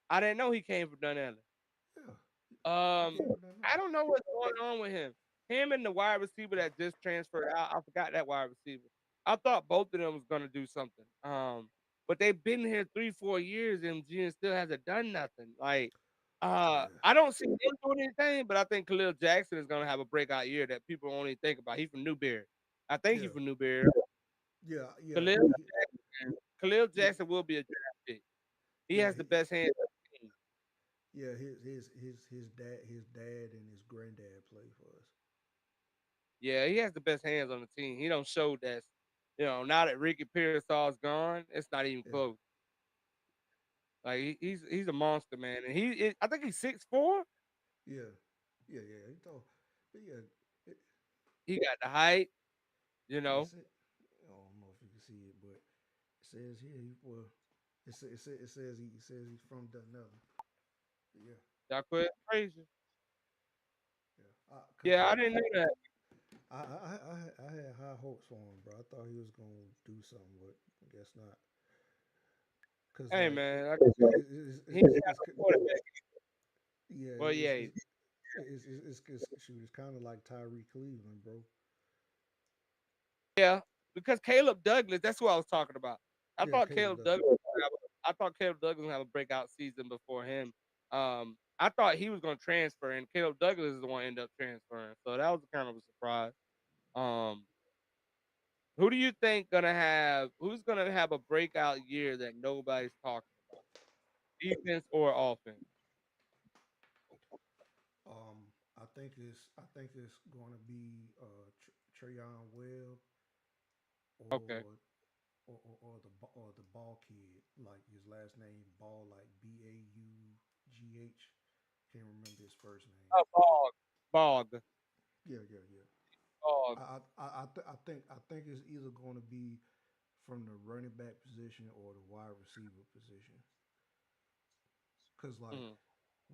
I didn't know he came from Dunn. Yeah, he Um, came from I Dunellen. don't know what's going on with him. Him and the wide receiver that just transferred out. I forgot that wide receiver. I thought both of them was gonna do something. But they've been here 3, 4 years, and Gene still hasn't done nothing. Like, Yeah, I don't see him doing anything, but I think Khalil Jackson is gonna have a breakout year that people only think about. He's from Newberry. I think he's yeah, from Newberry. yeah. Khalil Jackson. Khalil Yeah, Jackson will be a draft pick. He yeah, has the best hands on the team. yeah. His dad and his granddad play for us. Yeah, he has the best hands on the team. He don't show that. Now that Ricky Pearsall's gone, it's not even Yeah, close. Like he's a monster, man, and I think he's 6'4". yeah, yeah. He told, but yeah, it, He got the height, you yeah. know. I don't know if you can see it, but it says here it says he's from Dunellen. Yeah, Jaquez Frazier. yeah. Cause Yeah, I didn't know that. I had high hopes for him, bro. I thought he was gonna do something, but I guess not. Cause Hey like man, like I it, said, he ain't got no quarterback, yeah, but yeah, he, shoot, it's kind of like Tyree Cleveland, bro. yeah, because Caleb Douglas, that's who I was talking about. I Yeah, thought Caleb Caleb Douglas. Douglas, I thought Caleb Douglas would have a breakout season before him. I thought he was going to transfer, and Caleb Douglas is the one end up transferring, so that was kind of a surprise. Um, who do you think gonna have? Who's gonna have a breakout year that nobody's talking about? Defense or offense? I think it's going to be Trayon Webb Okay. or or the ball kid, like his last name Ball, like Baugh. Can't remember his first name. Oh, Bog. Yeah, yeah, yeah. Bog. I think it's either going to be from the running back position or the wide receiver position. Cause like Mm,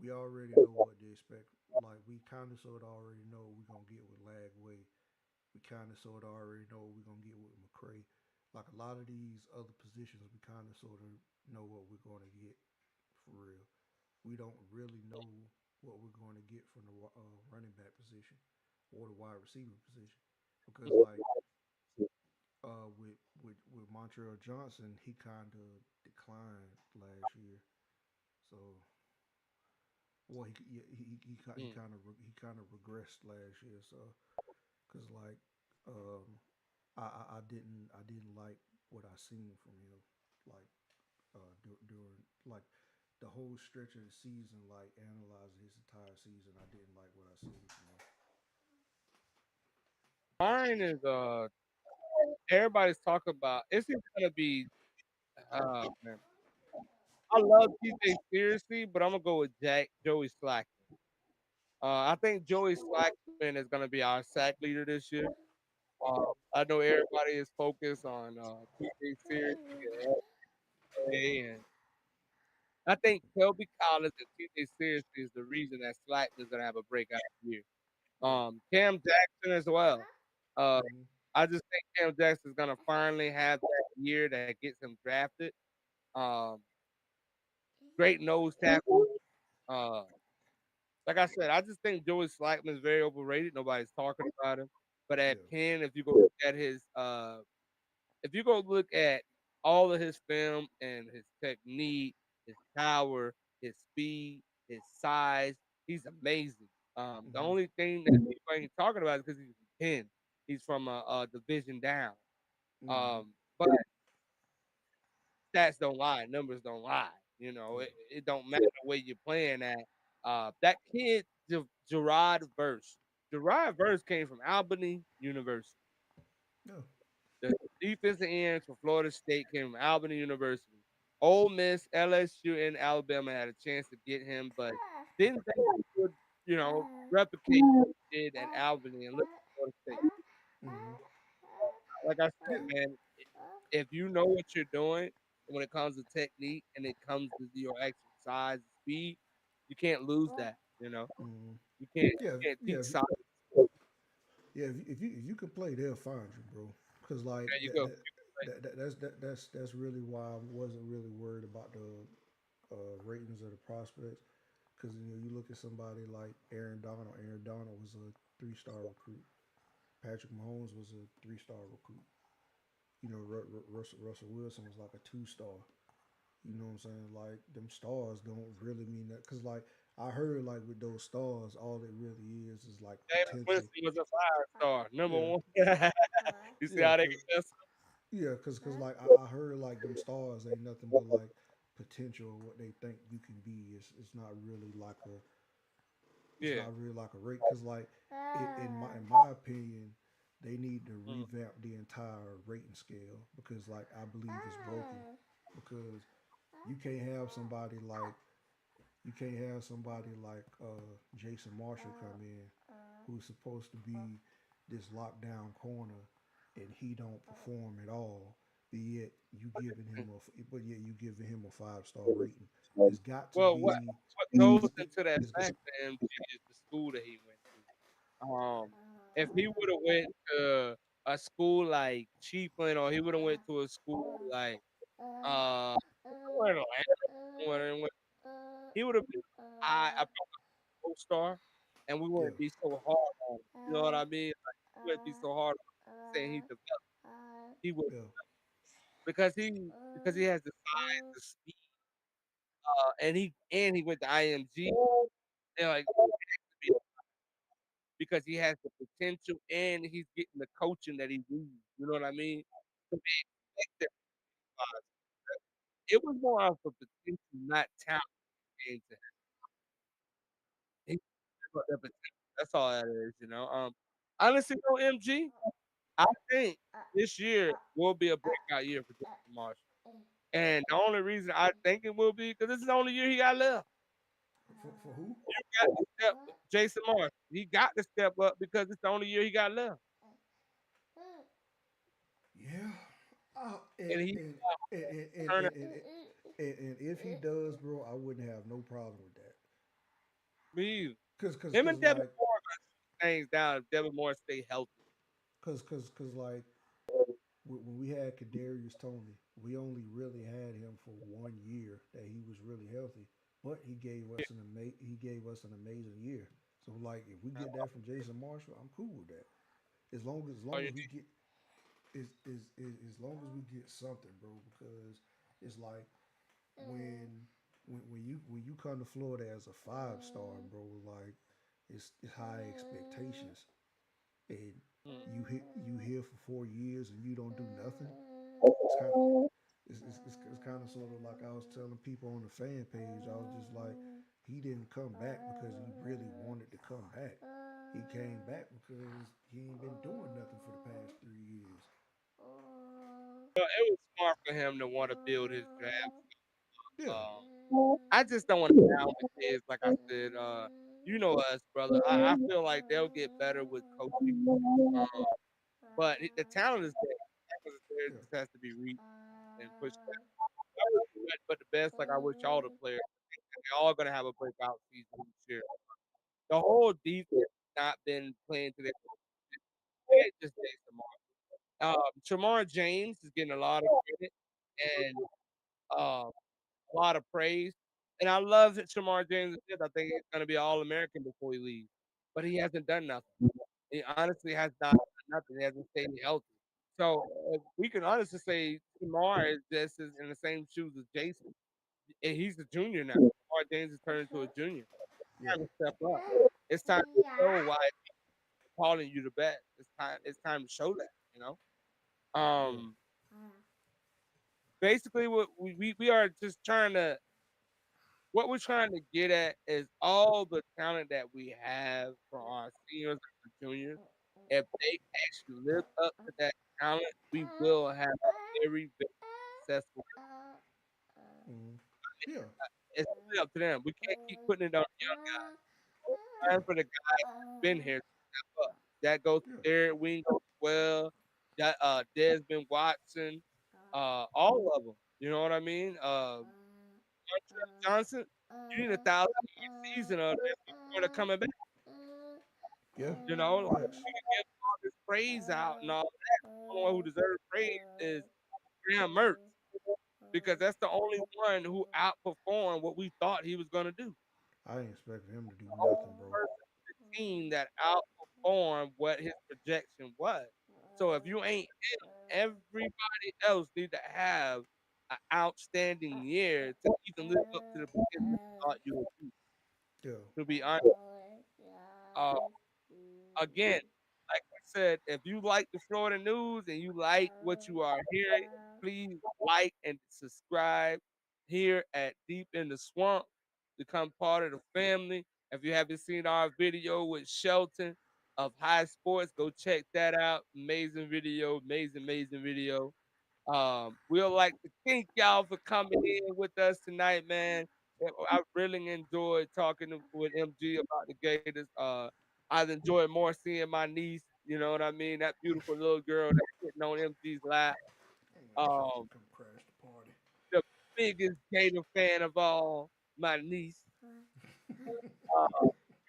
we already know what to expect. Like we kind of sort of already know what we're gonna get with Lagway. We kind of sort of already know what we're gonna get with McCray. Like a lot of these other positions, we kind of sort of know what we're going to get for real. We don't really know what we're going to get from the running back position or the wide receiver position because like with Montreal Johnson, he kind of declined last year. So well, he mm. kind of regressed last year. So because like um, I didn't like what I seen from him, like during like the whole stretch of the season, like analyzing his entire season. I didn't like what I seen from him. Mine is everybody's talking about. It's either gonna be man. I love TJ seriously, but I'm gonna go with Joey Slackman. I think Joey Slackman is gonna be our sack leader this year. I know everybody is focused on TJ seriously and LA, and I think Kelby Collins and TJ seriously is the reason that Slackman is gonna have a breakout year. Yeah. Cam Jackson as well. Uh, Hmm. I just think Cam Jackson is gonna finally have that year that gets him drafted. Um, great nose tackle. Uh, like I said, I just think Joey Slackman is very overrated. Nobody's talking about him. But at Yeah. Penn, if you go look at if you go look at all of his film and his technique, his power, his speed, his size, he's amazing. The Hmm. only thing that people ain't talking about is because he's from Penn. He's from a division down. Hmm. But stats don't lie, numbers don't lie. You know, Yeah. it don't matter where you're playing at. That kid, Gerard Verse came from Albany University. Yeah. The defensive ends for Florida State came from Albany University. Ole Miss, LSU, and Alabama had a chance to get him, but didn't think he would, replicate what he did at Albany and look at Florida State. Hmm. Like I said, Yeah. man, if you know what you're doing when it comes to technique and it comes to your actual size and speed, you can't lose that. Hmm. You Yeah. can't Yeah. teach size. Yeah. If you can play, they'll find you, bro. Cause like There you go. that's really why I wasn't really worried about the ratings of the prospects. Because you look at somebody like Aaron Donald. Aaron Donald was a 3-star recruit. Patrick Mahomes was a 3-star recruit. Russell Wilson was like a 2-star. You know what I'm saying? Like them stars don't really mean that. Cause like I heard like with those stars, all it really is like Jameis potential. Winston was a 5-star, number Yeah, one. You see yeah, how they cause get that? yeah, cause like I heard like them stars ain't nothing but like potential what they think you can be. It's not really like a it's Yeah. not really like a rate because like in my opinion they need to Mm. revamp the entire rating scale because like I believe it's broken because you can't have somebody like Jason Marshall come in who's supposed to be this lockdown corner and he don't perform at all but yet you giving him a 5-star rating. It's got to Well, be what goes it, into that it's got factor, MG, is the school that he went to. If he would have went to a school like Chiefland, or he would have went to a school like somewhere in Atlanta, he would have been a co-star, and we Yeah. wouldn't be so hard on him. You know what I mean? Like, we wouldn't be so hard on him saying he developed. He would Yeah. because he has the size, the speed, and he went to IMG. They're like because he has the potential and he's getting the coaching that he needs. You know what I mean? To be effective. It was more of a potential, not talent. Game to him. He got that potential. That's all that is. Honestly, though, MG, I think this year will be a breakout year for Jason Marshall. And the only reason I think it will be because this is the only year he got left. For who? You got to step Jason Marshall. He got to step up because it's the only year he got left. Yeah. And, And he and, and, and, and, turning and, and, and if he does, bro, I wouldn't have no problem with that. me. Him Cause and Devin like, Moore gonna shoot things down if Devin Moore stay healthy. cause like when we had Kadarius Tony, we only really had him for 1 year that he was really healthy, but he gave us an amazing year. So like, if we get that from Jason Marshall, I'm cool with that. As All long you as we get as long as we get something, bro. Because it's like when when you come to Florida as a 5 star, bro, like it's high expectations, and need. you here for 4 years and you don't do nothing. It's kind of it's kind of sort of like I was telling people on the fan page. I was just like, he didn't come back because he really wanted to come back. He came back because he ain't been doing nothing for the past 3 years. Well, it was smart for him to want to build his draft. Yeah, I just don't want to down the kids, like I said. You know us, brother. I feel like they'll get better with coaching. Uh, but the talent is there. The talent is there. It yeah, just has to be reached and pushed back. I wish we had but the best, like I wish all the players. They're all gonna have a breakout season this year. The whole defense not been playing to their it's just Jason Martin. Shamar James is getting a lot of credit and a lot of praise. And I love that Shamar James is. I think he's going to be an All American before he leaves. But he hasn't done nothing. He honestly has not done nothing. He hasn't stayed healthy. So we can honestly say Shamar is just as in the same shoes as Jason. And he's a junior now. Shamar James has turned into a junior. yeah, It's time to step up. It's time to show why I'm calling you the best. It's time to show that, you know? yeah. Um, basically what we are just trying to what we're trying to get at is all the talent that we have for our seniors and our juniors. If they actually live up to that talent, we will have a very, very successful. Mm-hmm. Yeah, It's really up to them. We can't keep putting it on the young guys. yeah, Time for the guys who've been here to step up. That goes yeah, to Derek Wingo as well. That Desmond Watson, all of them. You know what I mean? Montrell Johnson, you need 1,000 yard season of this before they're coming back. yeah. You know, like Facts. we can give all this praise out and all that. The only one who deserves praise is Graham Mertz because that's the only one who outperformed what we thought he was going to do. I ain't expecting him to do The only nothing, bro. person on the team that outperformed what his projection was. So if you ain't him, everybody else need to have an outstanding year to even live up to the potential you thought you would be. Yeah, To be honest, uh, again, like I said, if you like the Florida news and you like what you are hearing, please like and subscribe here at Deep in the Swamp. Become part of the family. If you haven't seen our video with Shelton of High Sports, go check that out. Amazing video, amazing, amazing video. We'd like to thank y'all for coming in with us tonight, man. I really enjoyed talking with MG about the Gators. I've enjoyed more seeing my niece. You know what I mean? That beautiful little girl that's sitting on MG's lap. man, she Um, just come crash the party. the biggest Gator fan of all, my niece. Uh,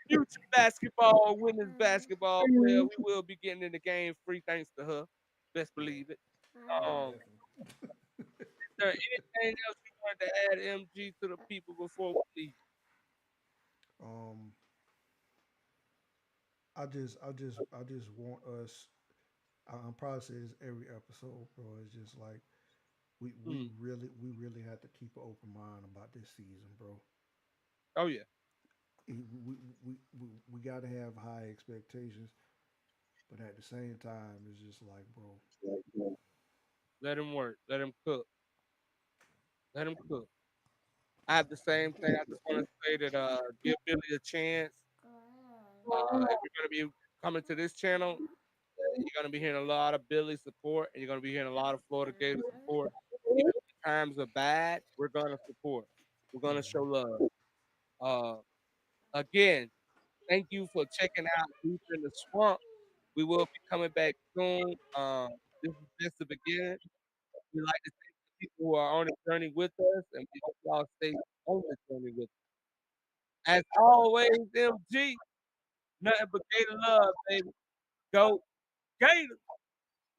future basketball, women's basketball player. We will be getting in the game free thanks to her. Best Yeah, believe it. yeah, Um, definitely. there anything else you wanted to add, MG, to the people before we leave? um, I just want us. I'm probably saying this every episode, bro. It's just like Mm. we really have to keep an open mind about this season, bro. Oh yeah. We got to have high expectations, but at the same time, it's just like, bro, Let him work. Let him cook. Let him cook. I have the same thing. I just want to say that give Billy a chance. If you're gonna be coming to this channel, you're gonna be hearing a lot of Billy support, and you're gonna be hearing a lot of Florida Gator support. Even when times are bad, we're gonna support. We're gonna show love. Uh, Again, thank you for checking out Deep in the Swamp. We will be coming back soon. This is just the beginning. We like to thank the people who are on the journey with us, and we hope y'all stay on the journey with us. As always, MG, nothing but Gator love, baby. Go Gator.